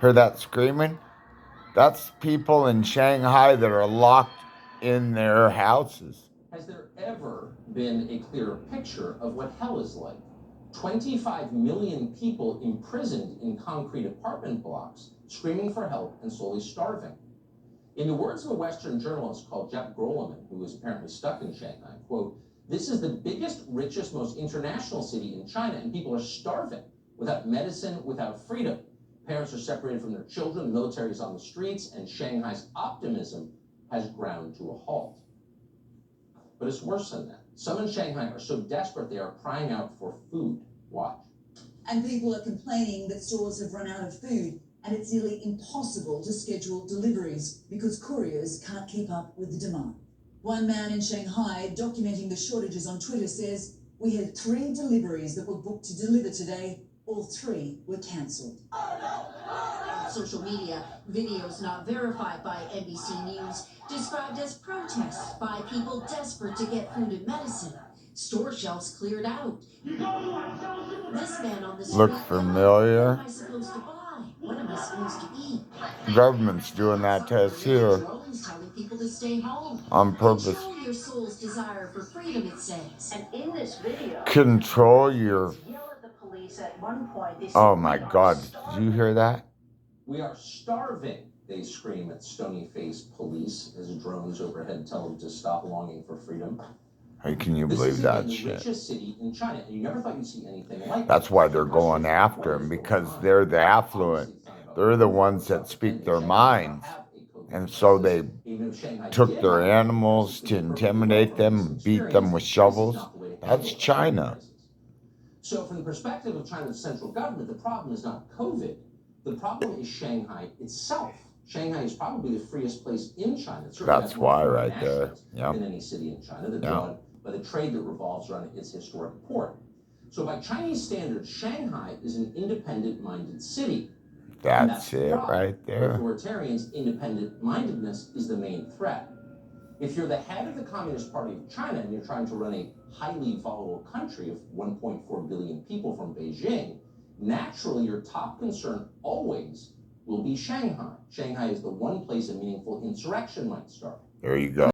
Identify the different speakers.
Speaker 1: Hear that screaming? That's people in Shanghai that are locked in their houses.
Speaker 2: Has there ever been a clearer picture of what hell is like? 25 million people imprisoned in concrete apartment blocks, screaming for help and slowly starving. In the words of a Western journalist called Jeff Groleman, who is apparently stuck in Shanghai, quote, "This is the biggest, richest, most international city in China, and people are starving without medicine, without freedom. Parents are separated from their children, the military is on the streets, and Shanghai's optimism has ground to a halt." But it's worse than that. Some in Shanghai are so desperate they are crying out for food. Watch.
Speaker 3: And people are complaining that stores have run out of food, and it's nearly impossible to schedule deliveries because couriers can't keep up with the demand. One man in Shanghai documenting the shortages on Twitter says, "We had 3 deliveries that were booked to deliver today. All 3 were cancelled."
Speaker 4: Social media, videos not verified by NBC News, described as protests by people desperate to get food and medicine. Store shelves cleared out. This man on the street,
Speaker 1: Look familiar?
Speaker 4: what am I supposed to buy? What am I supposed to eat?
Speaker 1: The government's doing that to us here.
Speaker 4: Drones telling people to stay home.
Speaker 1: On purpose.
Speaker 4: Control your soul's desire for freedom, it says. And in this video,
Speaker 1: Control your...
Speaker 4: yell at the police at one point. They say,
Speaker 1: Oh my God, did you hear that?
Speaker 2: "We are starving," they scream at stony-faced police as drones overhead tell them to stop longing for freedom.
Speaker 1: Hey, can you
Speaker 2: This
Speaker 1: believe
Speaker 2: is
Speaker 1: that
Speaker 2: the
Speaker 1: shit?
Speaker 2: richest city in China, and you never thought you'd see anything like
Speaker 1: That's
Speaker 2: it.
Speaker 1: why they're going after them, because they're the affluent. They're the ones that speak their minds. And so they took their animals to intimidate them, beat them with shovels. That's China.
Speaker 2: So from the perspective of China's central government, the problem is not COVID. The problem is Shanghai itself. Shanghai is probably the freest place in China.
Speaker 1: That's why right there.
Speaker 2: Yeah. Than any city in China. They're drawn by the trade that revolves around its historic port. So by Chinese standards, Shanghai is an independent-minded city.
Speaker 1: That's it right there.
Speaker 2: For authoritarians, independent-mindedness is the main threat. If you're the head of the Communist Party of China and you're trying to run a highly volatile country of 1.4 billion people from Beijing, naturally your top concern always will be Shanghai. Shanghai is the one place a meaningful insurrection might start.
Speaker 1: There you go.